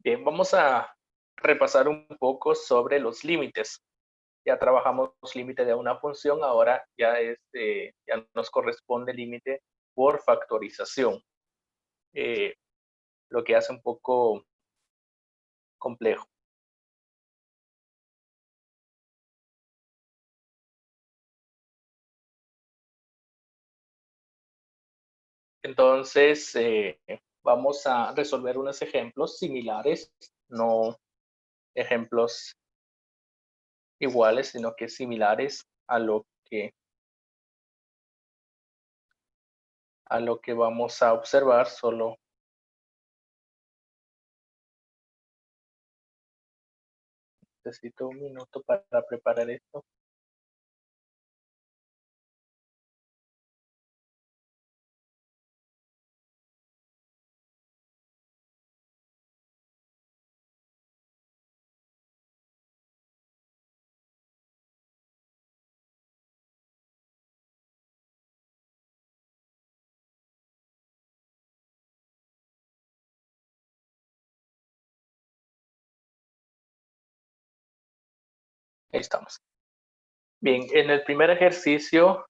Bien, vamos a repasar un poco sobre los límites. Ya trabajamos límite de una función, ahora ya nos corresponde límite por factorización, eh, lo que hace un poco complejo. Entonces, vamos a resolver unos ejemplos similares, no ejemplos iguales, sino que similares a lo que vamos a observar. Solo necesito un minuto para preparar esto. Ahí estamos. Bien, en el primer ejercicio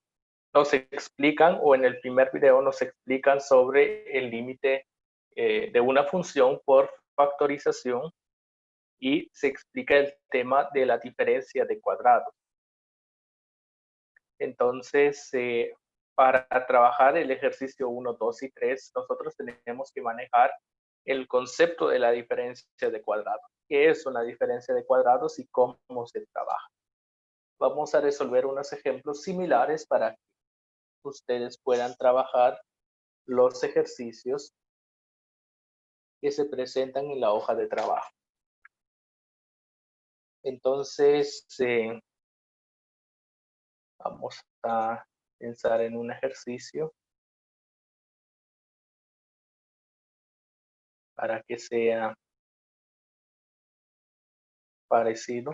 nos explican, o en el primer video nos explican sobre el límite de una función por factorización, y se explica el tema de la diferencia de cuadrados. Entonces, para trabajar el ejercicio 1, 2 y 3, nosotros tenemos que manejar el concepto de la diferencia de cuadrados. ¿Qué es una diferencia de cuadrados y cómo se trabaja? Vamos a resolver unos ejemplos similares para que ustedes puedan trabajar los ejercicios que se presentan en la hoja de trabajo. Entonces, vamos a pensar en un ejercicio para que sea parecido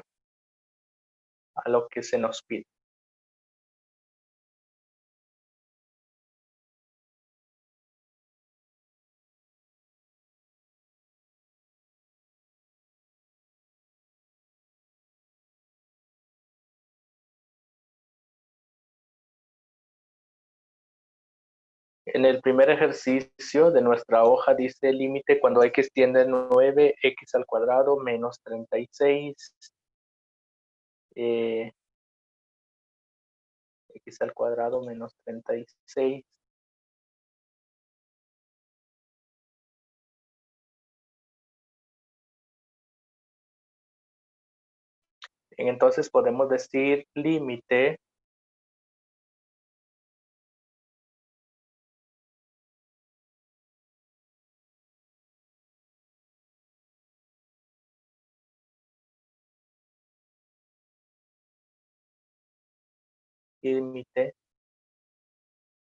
a lo que se nos pide. En el primer ejercicio de nuestra hoja dice límite cuando x tiende a 9, x al cuadrado menos 36, x al cuadrado menos 36. Entonces podemos decir límite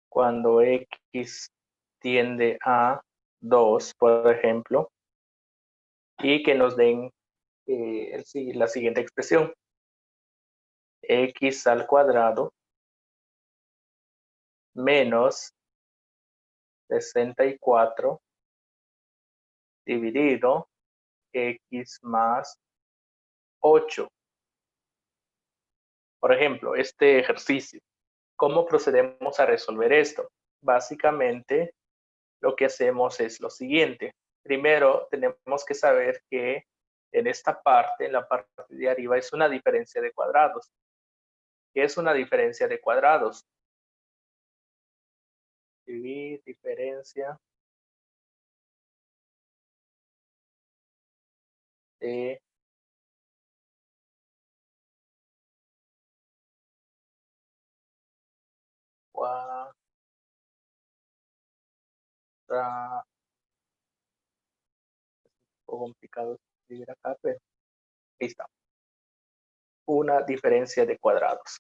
cuando x tiende a 2, por ejemplo, y que nos den la siguiente expresión: x al cuadrado menos 64 dividido x más 8. Por ejemplo, este ejercicio. ¿Cómo procedemos a resolver esto? Básicamente, lo que hacemos es lo siguiente. Primero, tenemos que saber que en esta parte, en la parte de arriba, es una diferencia de cuadrados. ¿Qué es una diferencia de cuadrados? Escribir diferencia de cuadrados. Un poco complicado escribir acá, pero ahí está. Una diferencia de cuadrados.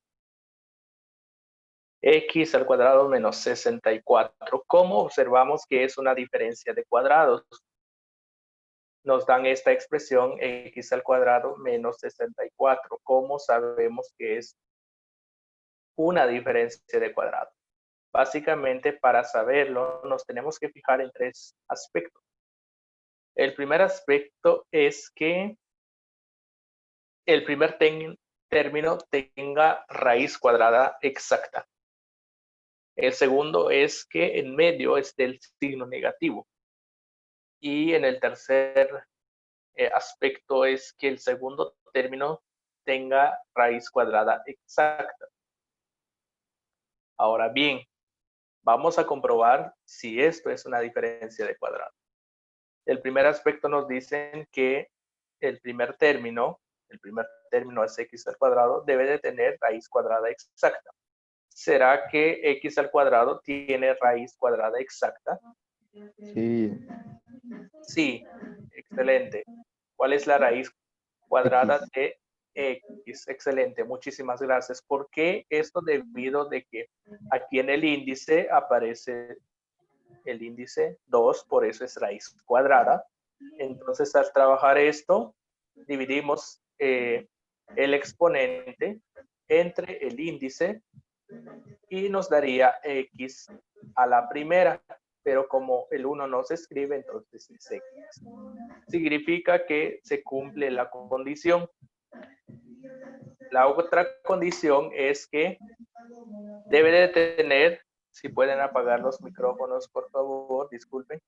X al cuadrado menos 64. ¿Cómo observamos que es una diferencia de cuadrados? Nos dan esta expresión x al cuadrado menos 64. ¿Cómo sabemos que es una diferencia de cuadrados? Básicamente, para saberlo, nos tenemos que fijar en tres aspectos. El primer aspecto es que el primer término tenga raíz cuadrada exacta. El segundo es que en medio esté el signo negativo. Y en el tercer aspecto es que el segundo término tenga raíz cuadrada exacta. Ahora bien, vamos a comprobar si esto es una diferencia de cuadrado. El primer aspecto nos dicen que el primer término es x al cuadrado, debe de tener raíz cuadrada exacta. ¿Será que x al cuadrado tiene raíz cuadrada exacta? Sí. Sí, excelente. ¿Cuál es la raíz cuadrada X. de x? Excelente, muchísimas gracias. ¿Por qué esto? Debido de que aquí en el índice aparece el índice 2, por eso es raíz cuadrada. Entonces, al trabajar esto, dividimos el exponente entre el índice y nos daría x a la primera, pero como el 1 no se escribe, entonces es x. Significa que se cumple la condición. La otra condición es que debe de tener, si pueden apagar los micrófonos, por favor, disculpen.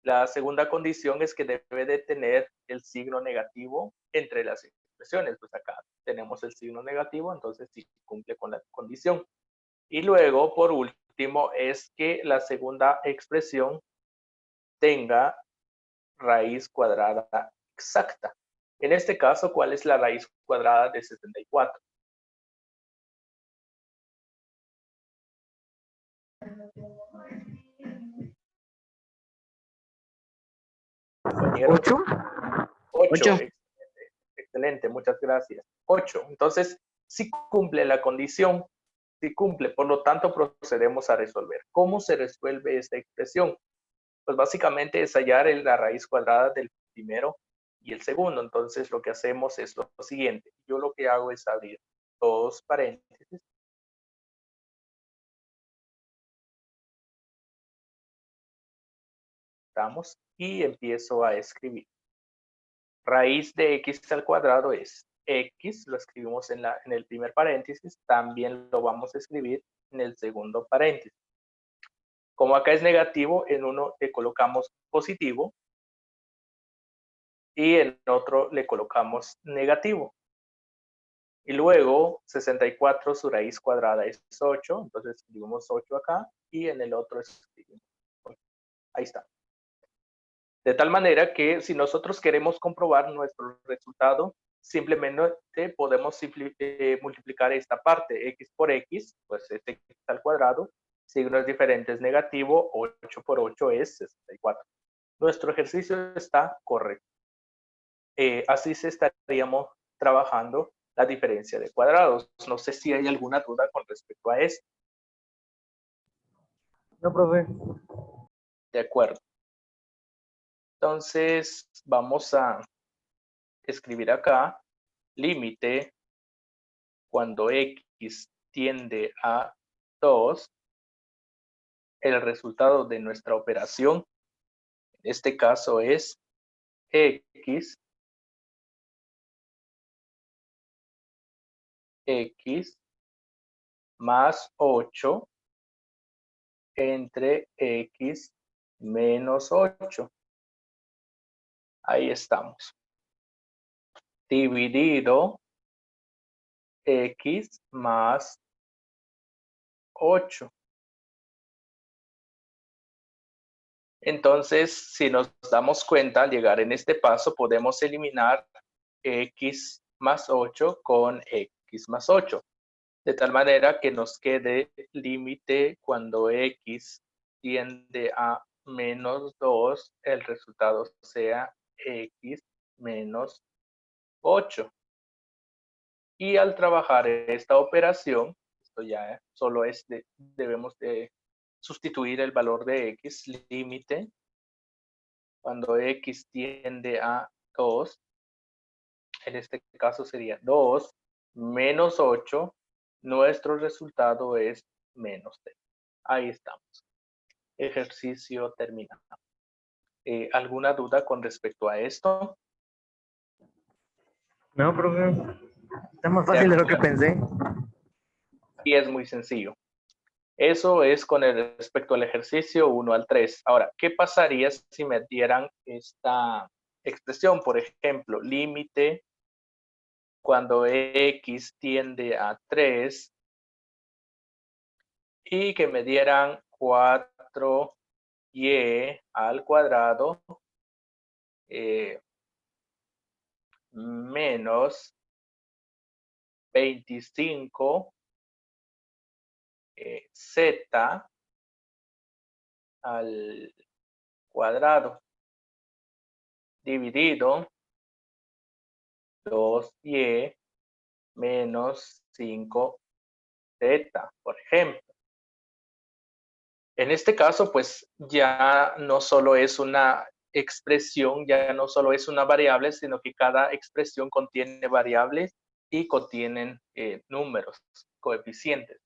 La segunda condición es que debe de tener el signo negativo entre las expresiones. Pues acá tenemos el signo negativo, entonces sí cumple con la condición. Y luego, por último, es que la segunda expresión tenga raíz cuadrada exacta. En este caso, ¿cuál es la raíz cuadrada de 74? Compañero. 8. 8. Excelente, excelente, muchas gracias. 8. Entonces, sí cumple la condición, sí cumple, por lo tanto procedemos a resolver. ¿Cómo se resuelve esta expresión? Pues básicamente es hallar la raíz cuadrada del primero y el segundo. Entonces lo que hacemos es lo siguiente. Yo lo que hago es abrir dos paréntesis. Estamos, y empiezo a escribir. Raíz de x al cuadrado es x, lo escribimos en el primer paréntesis, también lo vamos a escribir en el segundo paréntesis. Como acá es negativo, en uno le colocamos positivo y en otro le colocamos negativo. Y luego 64, su raíz cuadrada es 8, entonces escribimos 8 acá y en el otro escribimos 8. Ahí está. De tal manera que si nosotros queremos comprobar nuestro resultado, simplemente podemos multiplicar esta parte, x por x, pues es x al cuadrado, signos diferentes negativo, 8 por 8 es 64. Nuestro ejercicio está correcto. Así se estaríamos trabajando la diferencia de cuadrados. No sé si hay alguna duda con respecto a esto. No, profe. De acuerdo. Entonces, vamos a escribir acá, límite cuando x tiende a 2, el resultado de nuestra operación, en este caso es x más 8 entre x menos 8. Ahí estamos. Dividido x más 8. Entonces, si nos damos cuenta, al llegar en este paso, podemos eliminar x más 8 con x más 8. De tal manera que nos quede límite cuando x tiende a menos 2, el resultado sea x menos 8. Y al trabajar esta operación, esto ya solo es debemos de sustituir el valor de x, límite, cuando x tiende a 2, en este caso sería 2 menos 8, nuestro resultado es menos 3. Ahí estamos. Ejercicio terminado. ¿Alguna duda con respecto a esto? No, profe. Está más De fácil de lo que acuerdo. pensé. Y es muy sencillo. Eso es con el respecto al ejercicio 1 al 3. Ahora, ¿qué pasaría si me dieran esta expresión? Por ejemplo, límite cuando x tiende a 3 y que me dieran 4y al cuadrado menos 25 z al cuadrado dividido 2y menos 5z, por ejemplo. En este caso, pues ya no solo es una expresión, ya no solo es una variable, sino que cada expresión contiene variables y contienen números, coeficientes.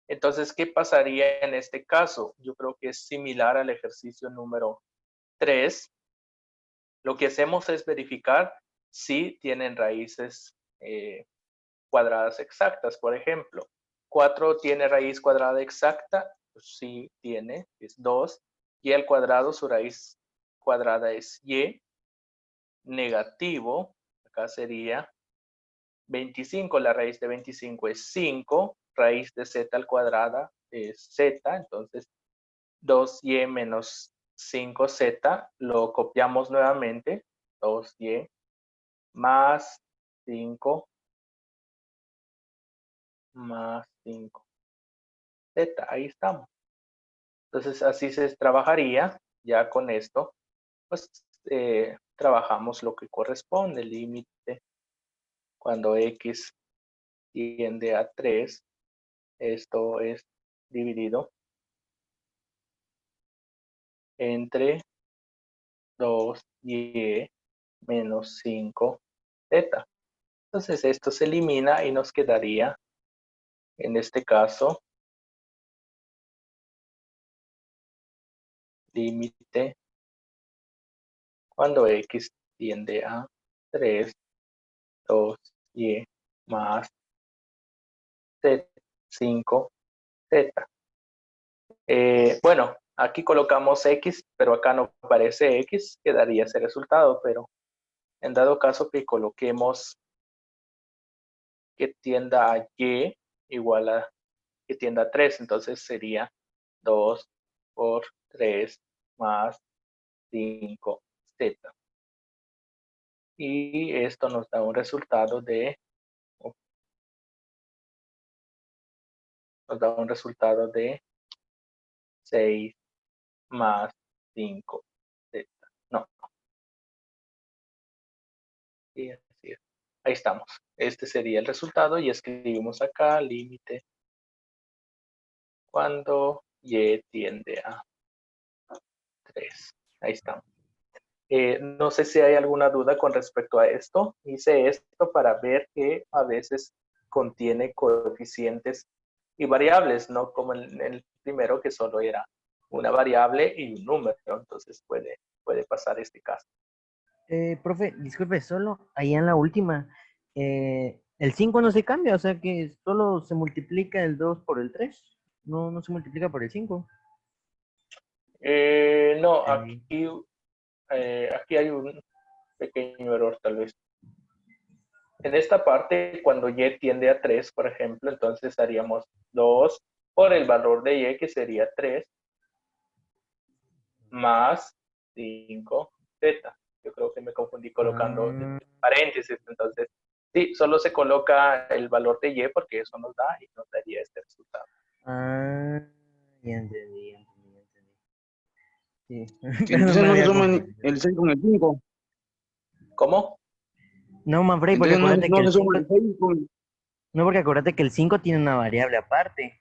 Entonces, ¿qué pasaría en este caso? Yo creo que es similar al ejercicio número 3. Lo que hacemos es verificar si tienen raíces cuadradas exactas. Por ejemplo, 4 tiene raíz cuadrada exacta, pues sí tiene, es 2, y al cuadrado su raíz cuadrada es y, negativo, acá sería 25, la raíz de 25 es 5, raíz de z al cuadrada es z, entonces 2y menos 5z, lo copiamos nuevamente, 2y más 5 más 5z, ahí estamos. Entonces así se trabajaría, ya con esto, pues trabajamos lo que corresponde, el límite cuando x tiende a 3, esto es dividido entre 2y menos 5z. Entonces esto se elimina y nos quedaría, en este caso, límite cuando x tiende a 3, 2y más 5z. Bueno, aquí colocamos x, pero acá no aparece x, quedaría ese resultado, pero en dado caso que coloquemos que tienda a y igual a que tienda a 3, entonces sería 2 por 3 más 5z. Y esto nos da un resultado de 6 más 5z. No, y así es. Ahí estamos. Este sería el resultado y escribimos acá límite cuando y tiende a 3. Ahí estamos. No sé si hay alguna duda con respecto a esto. Hice esto para ver que a veces contiene coeficientes y variables, no como en el primero que solo era una variable y un número. Entonces puede pasar este caso. Profe, disculpe, solo ahí en la última, el 5 no se cambia, o sea que solo se multiplica el 2 por el 3, no se multiplica por el 5. No, Sí. aquí hay un pequeño error tal vez. En esta parte, cuando y tiende a 3, por ejemplo, entonces haríamos 2 por el valor de y, que sería 3, más 5z. Yo creo que me confundí colocando Ah, paréntesis, entonces sí, solo se coloca el valor de y porque eso nos da y nos daría este resultado. ah, ya entendí, ya entendí, ya entendí. Sí, pero no Entonces me no se había suman confundido. el 6 con el 5. ¿Cómo? No, Manfrey, porque Entonces acuérdate que no el se suma 5 el 6 con... no, porque acuérdate que el 5 tiene una variable aparte.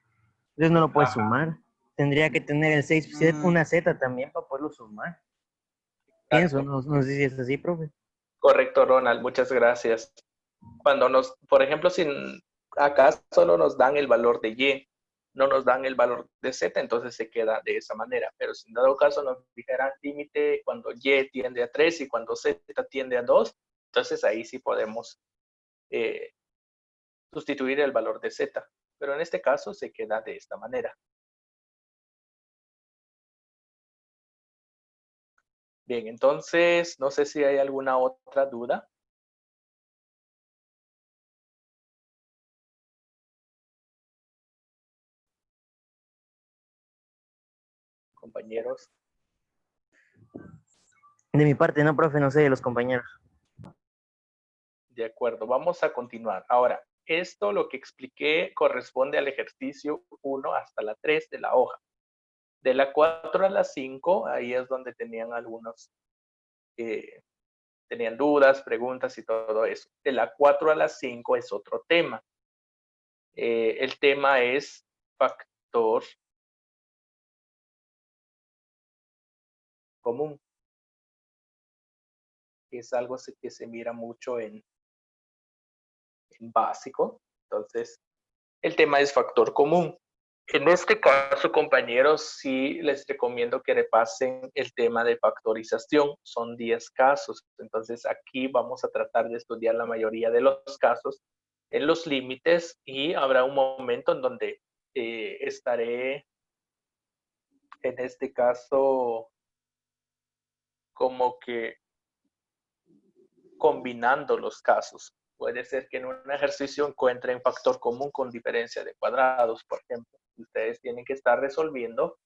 Entonces no lo puedes Ajá, sumar. Tendría que tener el 6 Ah, una z también para poderlo sumar. Pienso, exacto. no sé si es así, profe. Correcto, Ronald, muchas gracias. Cuando por ejemplo, si acá solo nos dan el valor de y, no nos dan el valor de z, entonces se queda de esa manera. Pero si en dado caso nos dijeran límite cuando y tiende a 3 y cuando z tiende a 2, entonces ahí sí podemos sustituir el valor de z. Pero en este caso se queda de esta manera. Bien, entonces no sé si hay alguna otra duda. Compañeros. De mi parte, no, profe, no sé de los compañeros. De acuerdo, vamos a continuar. Ahora, esto lo que expliqué corresponde al ejercicio 1 hasta la 3 de la hoja. De la 4 a la 5, ahí es donde tenían algunos, tenían dudas, preguntas y todo eso. De la 4 a la 5 es otro tema. El tema es factor común. Es algo que se mira mucho en básico. Entonces, el tema es factor común. En este caso, compañeros, sí les recomiendo que repasen el tema de factorización. Son 10 casos. Entonces, aquí vamos a tratar de estudiar la mayoría de los casos en los límites y habrá un momento en donde estaré, en este caso, como que combinando los casos. Puede ser que en un ejercicio encuentren factor común con diferencia de cuadrados, por ejemplo. Ustedes tienen que estar resolviendo,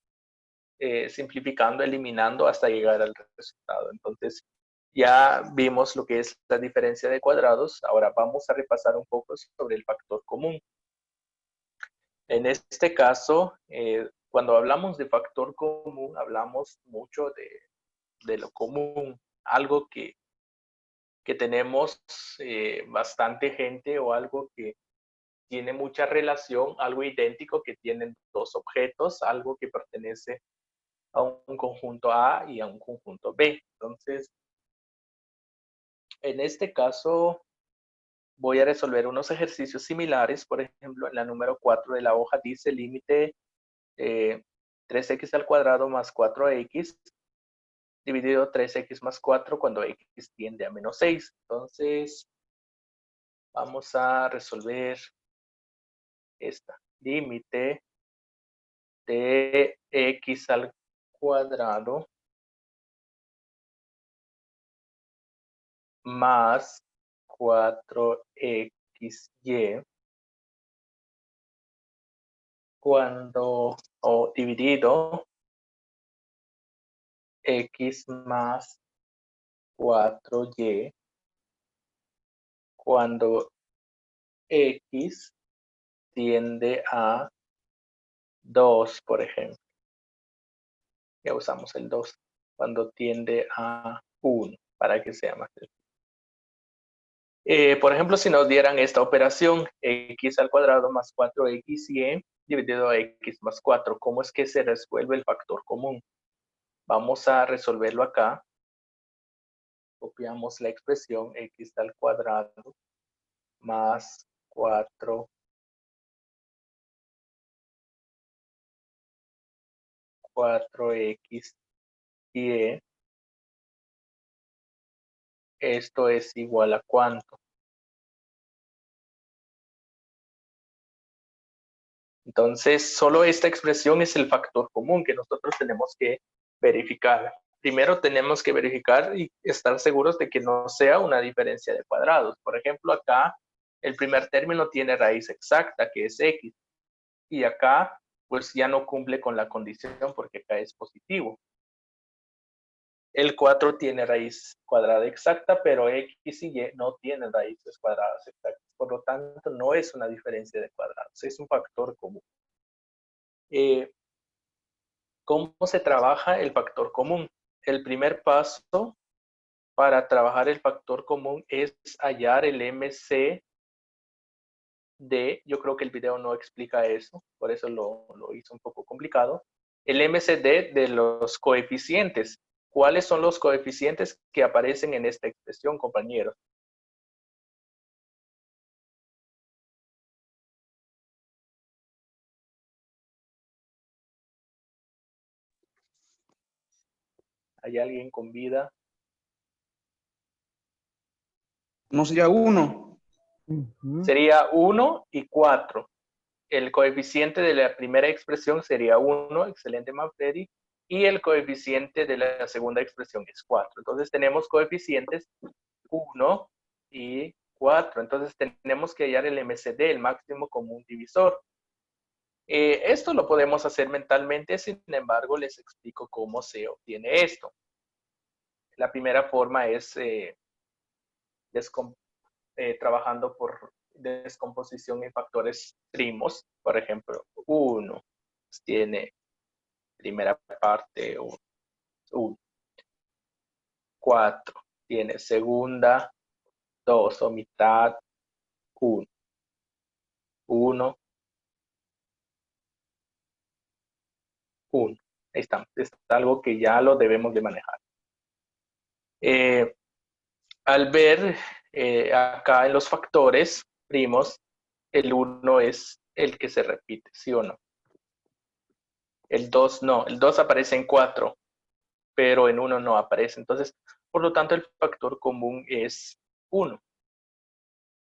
simplificando, eliminando hasta llegar al resultado. Entonces, ya vimos lo que es la diferencia de cuadrados. Ahora vamos a repasar un poco sobre el factor común. En este caso, cuando hablamos de factor común, hablamos mucho de lo común, algo que tenemos bastante gente o algo que tiene mucha relación, algo idéntico que tienen dos objetos, algo que pertenece a un conjunto A y a un conjunto B. Entonces, en este caso, voy a resolver unos ejercicios similares. Por ejemplo, en la número 4 de la hoja dice límite 3x al cuadrado más 4x dividido 3x más 4 cuando x tiende a menos 6. Entonces, vamos a resolver esta. Límite de x al cuadrado más 4xy cuando, o dividido, x más 4y cuando x tiende a 2, por ejemplo. Ya usamos el 2. Cuando tiende a 1, para que sea más sencillo. Por ejemplo, si nos dieran esta operación, x al cuadrado más 4xy dividido a x más 4, ¿cómo es que se resuelve el factor común? Vamos a resolverlo acá. Copiamos la expresión x al cuadrado más 4xy. Esto es igual a ¿cuánto? Entonces, solo esta expresión es el factor común que nosotros tenemos que verificar. Primero tenemos que verificar y estar seguros de que no sea una diferencia de cuadrados. Por ejemplo, acá el primer término tiene raíz exacta, que es x. Y acá, pues ya no cumple con la condición porque acá es positivo. El 4 tiene raíz cuadrada exacta, pero x y y no tienen raíces cuadradas exactas. Por lo tanto, no es una diferencia de cuadrados, es un factor común. ¿Cómo se trabaja el factor común? El primer paso para trabajar el factor común es hallar el MC yo creo que el video no explica eso, por eso lo hizo un poco complicado. El MCD de los coeficientes. ¿Cuáles son los coeficientes que aparecen en esta expresión, compañeros? ¿Hay alguien con vida? No sería 1. Sería 1 y 4. El coeficiente de la primera expresión sería 1, excelente Manfredi, y el coeficiente de la segunda expresión es 4. Entonces tenemos coeficientes 1 y 4. Entonces tenemos que hallar el MCD, el máximo común divisor. Esto lo podemos hacer mentalmente, sin embargo, les explico cómo se obtiene esto. La primera forma es trabajando por descomposición en factores primos. Por ejemplo, 1 tiene primera parte 1. 4 tiene segunda 2 o mitad 1. 1. 1. Ahí está. Es algo que ya lo debemos de manejar. Al ver acá en los factores primos, el 1 es el que se repite, ¿sí o no? El 2 no. El 2 aparece en 4, pero en 1 no aparece. Entonces, por lo tanto, el factor común es 1.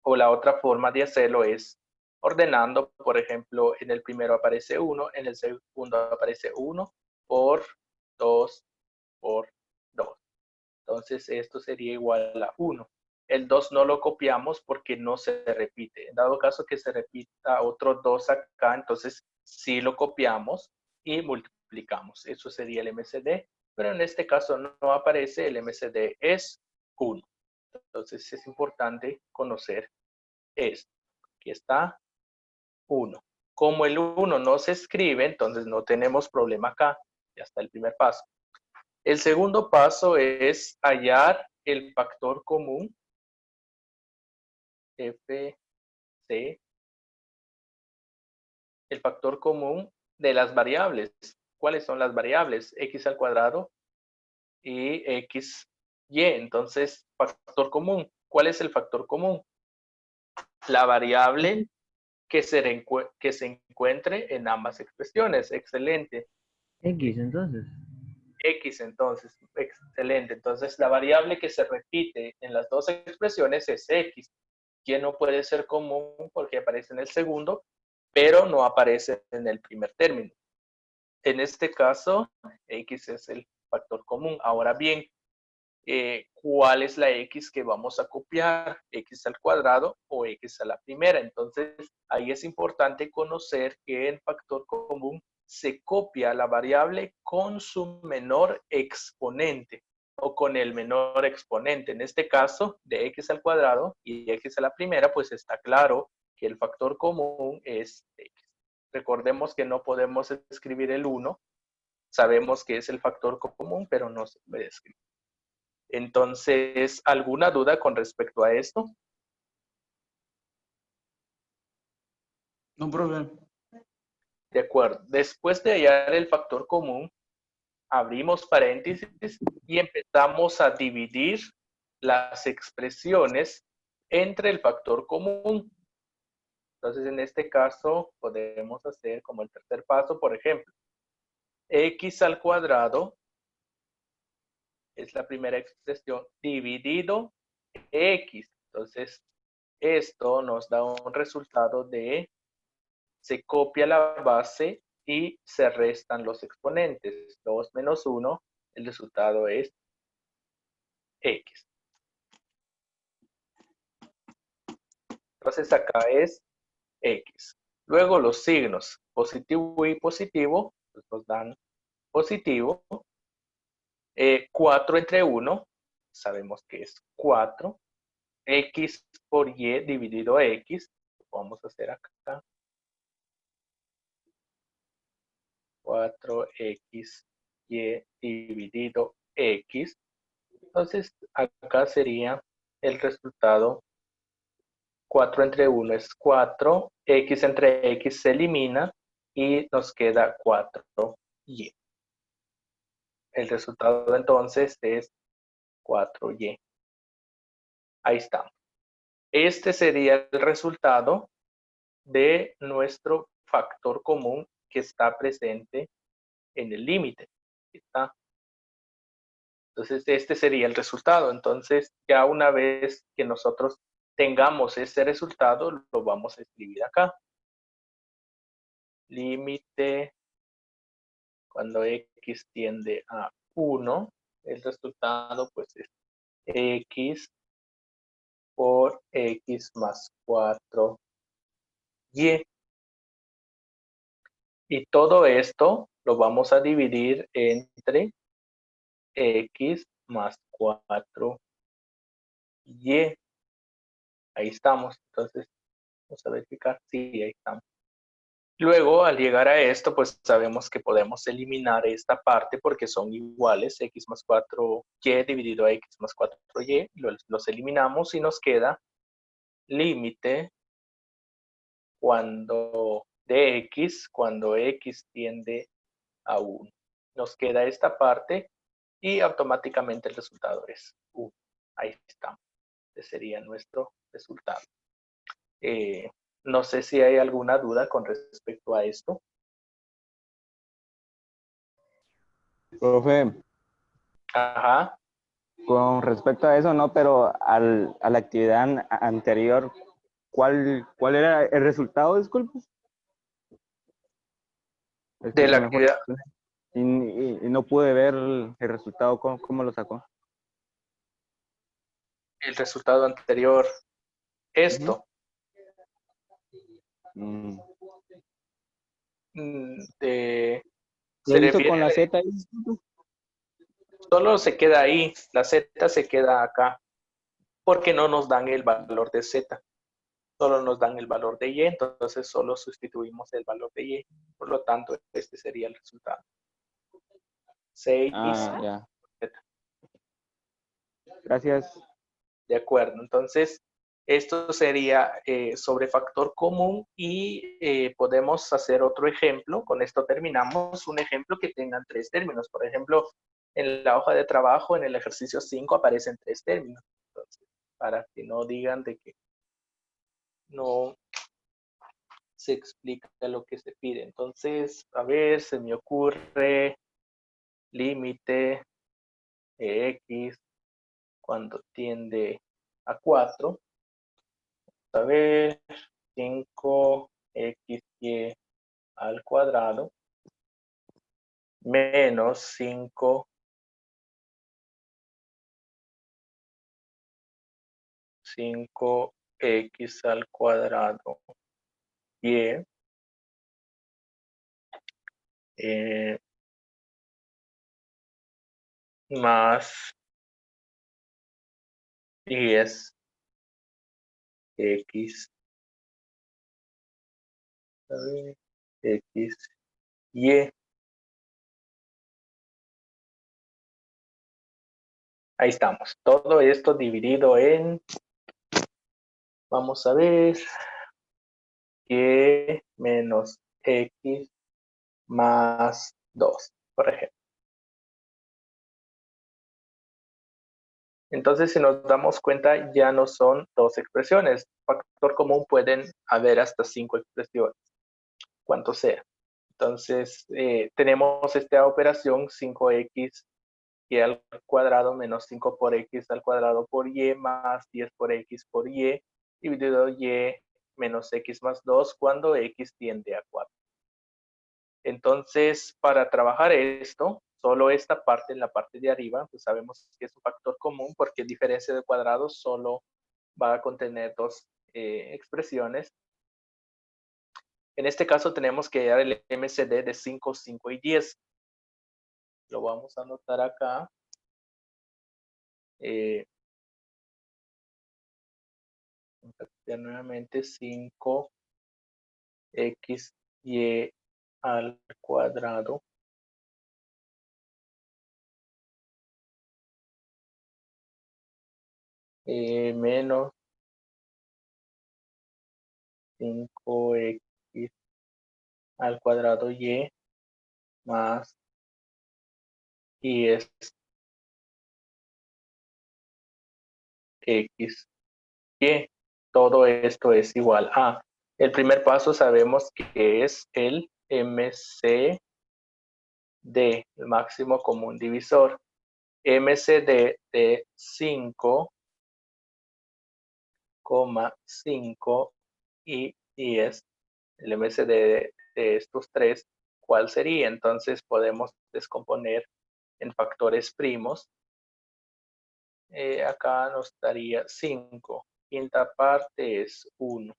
O la otra forma de hacerlo es ordenando, por ejemplo, en el primero aparece 1, en el segundo aparece 1 por 2 por 2. Entonces, esto sería igual a 1. El 2 no lo copiamos porque no se repite. En dado caso que se repita otro 2 acá, entonces sí lo copiamos y multiplicamos. Eso sería el MCD, pero en este caso no aparece, el MCD es 1. Entonces es importante conocer esto. Aquí está 1. Como el 1 no se escribe, entonces no tenemos problema acá. Ya está el primer paso. El segundo paso es hallar el factor común FC, el factor común de las variables. ¿Cuáles son las variables? X al cuadrado y XY. Entonces, factor común. ¿Cuál es el factor común? La variable que se encuentre en ambas expresiones. Excelente. X, entonces. X, entonces, excelente. Entonces, la variable que se repite en las dos expresiones es X, que no puede ser común porque aparece en el segundo, pero no aparece en el primer término. En este caso, X es el factor común. Ahora bien, ¿cuál es la X que vamos a copiar? ¿X al cuadrado o X a la primera? Entonces, ahí es importante conocer que el factor común se copia la variable con su menor exponente o con el menor exponente. En este caso, de X al cuadrado y X a la primera, pues está claro que el factor común es X. Recordemos que no podemos escribir el 1. Sabemos que es el factor común, pero no se puede escribir. Entonces, ¿alguna duda con respecto a esto? No problema. De acuerdo. Después de hallar el factor común, abrimos paréntesis y empezamos a dividir las expresiones entre el factor común. Entonces, en este caso, podemos hacer como el tercer paso, por ejemplo, X al cuadrado es la primera expresión dividido X. Entonces, esto nos da un resultado de, se copia la base y se restan los exponentes. 2 menos 1, el resultado es X. Entonces acá es X. Luego los signos positivo y positivo pues nos dan positivo. 4 entre 1, sabemos que es 4. X por Y dividido X, vamos a hacer acá. 4XY dividido X. Entonces, acá sería el resultado 4 entre 1 es 4, X entre X se elimina y nos queda 4Y. El resultado entonces es 4Y. Ahí está. Este sería el resultado de nuestro factor común que está presente en el límite. Está Entonces, este sería el resultado. Entonces, ya una vez que nosotros tengamos este resultado, lo vamos a escribir acá. Límite cuando x tiende a 1, el resultado pues es x por x más 4y. Y todo esto lo vamos a dividir entre x más 4y. Ahí estamos. Entonces, vamos a verificar. Sí, ahí estamos. Luego, al llegar a esto, pues sabemos que podemos eliminar esta parte porque son iguales, x más 4y dividido a x más 4y. Los eliminamos y nos queda límite de x cuando x tiende a 1. Nos queda esta parte y automáticamente el resultado es 1. Ahí está. Ese sería nuestro resultado. No sé si hay alguna duda con respecto a esto. Profe, Ajá. con respecto a eso, no, pero a la actividad anterior, ¿cuál era el resultado, disculpe? De la Explíqueme mejor. actividad, Y no pude ver el resultado, ¿cómo lo sacó? el resultado anterior, esto. Mm. Se Lo hizo refiere, con la Z ahí, disculpe. solo se queda ahí, la z se queda acá, porque no nos dan el valor de z, solo nos dan el valor de y, entonces solo sustituimos el valor de y, por lo tanto, este sería el resultado. 6 Ah, ya. z. Gracias. De acuerdo, entonces esto sería sobre factor común y podemos hacer otro ejemplo. Con esto terminamos. Un ejemplo que tengan 3 términos. Por ejemplo, en la hoja de trabajo, en el ejercicio 5, aparecen 3 términos. Entonces, para que no digan de que no se explica lo que se pide. Entonces, a ver, se me ocurre límite de x cuando tiende a 4. A ver, 5xy al cuadrado menos 5x al cuadrado y más 10x x y. Ahí estamos. Todo esto dividido en, vamos a ver, y menos x más 2, por ejemplo. Entonces, si nos damos cuenta, ya no son 2 expresiones. Factor común pueden haber hasta 5 expresiones, cuanto sea. Entonces, tenemos esta operación 5x y al cuadrado menos 5 por x al cuadrado por y más 10 por x por y dividido y menos x más 2 cuando x tiende a 4. Entonces, para trabajar esto, solo esta parte, en la parte de arriba, pues sabemos que es un factor común porque diferencia de cuadrados solo va a contener 2 expresiones. En este caso tenemos que hallar el MCD de 5, 5 y 10. Lo vamos a anotar acá. Nuevamente 5x y al cuadrado menos 5x al cuadrado y más 10x. Y todo esto es igual a. El primer paso sabemos que es el MCD, el máximo común divisor. MCD de 5,5 y 10, el MCD de estos tres, ¿cuál sería? Entonces podemos descomponer en factores primos. Acá nos daría 5. Quinta parte es 1.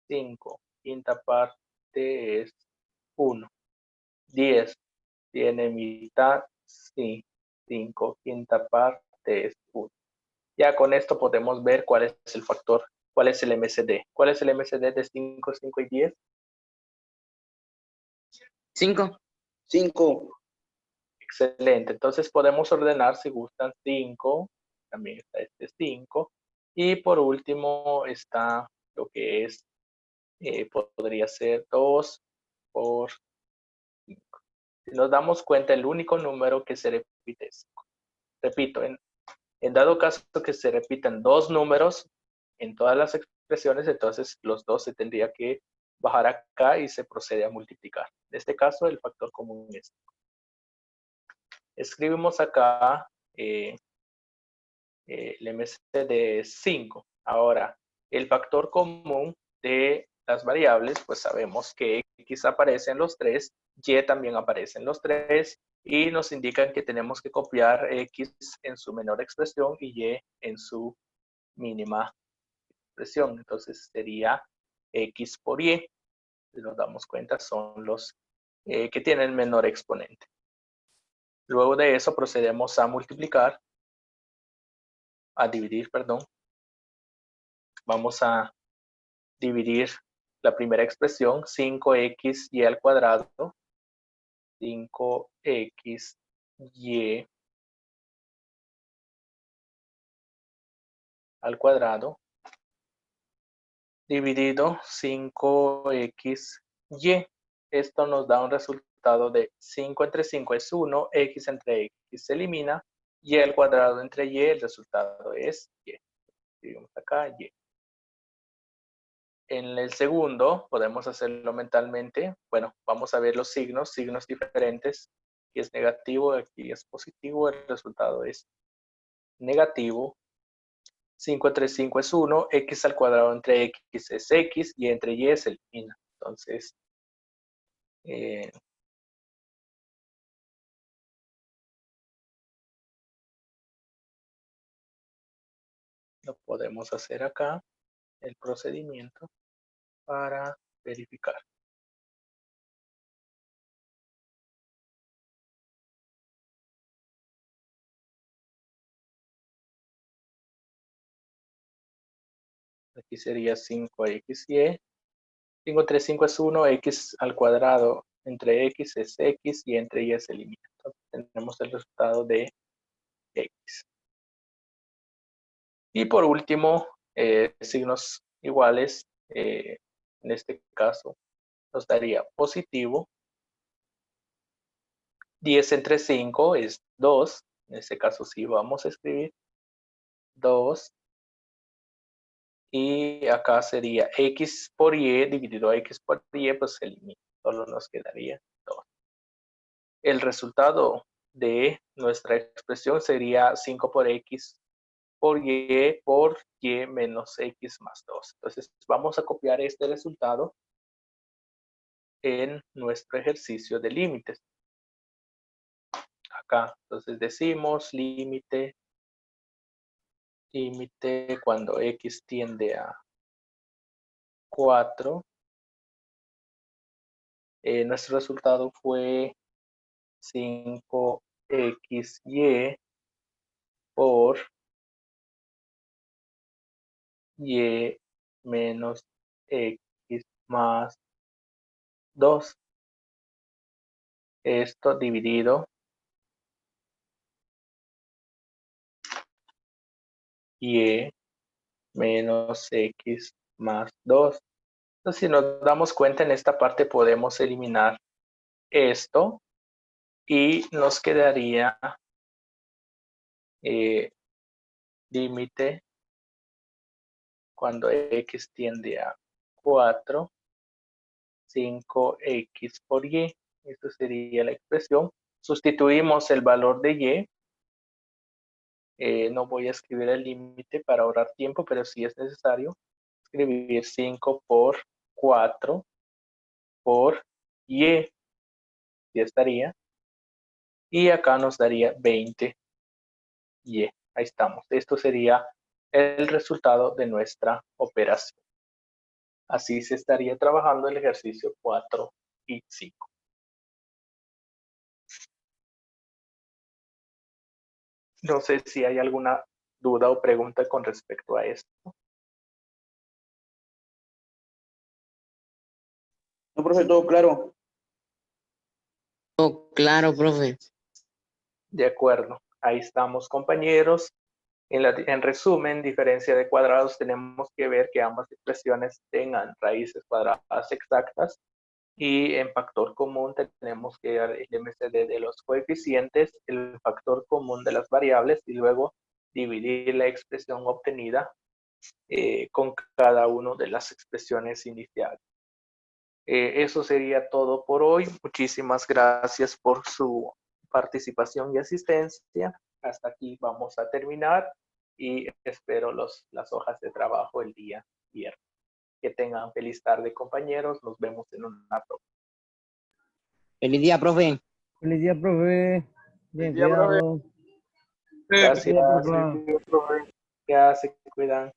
5. Quinta parte es 1. 10. ¿Tiene mitad? Sí. 5. Quinta parte es 1. Ya con esto podemos ver cuál es el factor, cuál es el MCD. ¿Cuál es el MCD de 5, 5 y 10? 5. 5. Excelente. Entonces podemos ordenar si gustan 5. También está este 5. Y por último está lo que es, podría ser 2 por 5. Si nos damos cuenta, el único número que se repite es 5. Repito, en dado caso que se repitan dos números en todas las expresiones, entonces los dos se tendría que bajar acá y se procede a multiplicar. En este caso, el factor común es 5. Escribimos acá el MC de 5. Ahora, el factor común de las variables, pues sabemos que X aparece en los 3, Y también aparece en los 3, y nos indican que tenemos que copiar X en su menor expresión y Y en su mínima expresión. Entonces sería X por Y. Si nos damos cuenta, son los que tienen menor exponente. Luego de eso procedemos a multiplicar, a dividir, perdón. Vamos a dividir la primera expresión, 5xy al cuadrado, 5xy al cuadrado, dividido 5xy. Esto nos da un resultado de 5 entre 5 es 1, x entre x se elimina, y al cuadrado entre y, el resultado es y. Escribimos acá y. En el segundo, podemos hacerlo mentalmente. Bueno, vamos a ver los signos diferentes. Aquí es negativo, aquí es positivo. El resultado es negativo. 5 entre 5 es 1. X al cuadrado entre x es x. Y entre y se elimina. Entonces, lo podemos hacer acá, el procedimiento, para verificar. Aquí sería 5xy. 5 entre 5 es 1, x al cuadrado entre x es x y entre y se elimina. Entonces tenemos el resultado de x. Y por último, signos iguales, en este caso nos daría positivo. 10 entre 5 es 2. En este caso sí vamos a escribir 2. Y acá sería x por y dividido a x por y, pues se elimina. Solo nos quedaría 2. El resultado de nuestra expresión sería 5 por x por y menos x más 2. Entonces vamos a copiar este resultado en nuestro ejercicio de límites. Acá, entonces decimos límite cuando x tiende a 4. Nuestro resultado fue 5xy por y menos x más 2. Esto dividido y menos x más 2. Entonces, si nos damos cuenta, en esta parte podemos eliminar esto y nos quedaría límite cuando x tiende a 4, 5x por y. Esto sería la expresión. Sustituimos el valor de y No voy a escribir el límite para ahorrar tiempo, pero si es necesario, escribir 5 por 4 por y, ya estaría. Y acá nos daría 20 y. Ahí estamos. Esto sería el resultado de nuestra operación. Así se estaría trabajando el ejercicio 4 y 5. No sé si hay alguna duda o pregunta con respecto a esto. No, profe, todo claro. Oh, claro, profe. De acuerdo. Ahí estamos, compañeros. En resumen, diferencia de cuadrados, tenemos que ver que ambas expresiones tengan raíces cuadradas exactas. Y en factor común tenemos que dar el MCD de los coeficientes, el factor común de las variables y luego dividir la expresión obtenida con cada una de las expresiones iniciales. Eso sería todo por hoy. Muchísimas gracias por su participación y asistencia. Hasta aquí vamos a terminar y espero las hojas de trabajo el día viernes. Que tengan feliz tarde, compañeros. Nos vemos en una próxima. Feliz día, profe. Feliz día, profe. Bien, día, profe. cuidado. Gracias. Cuídate, profe. Ya se cuidan.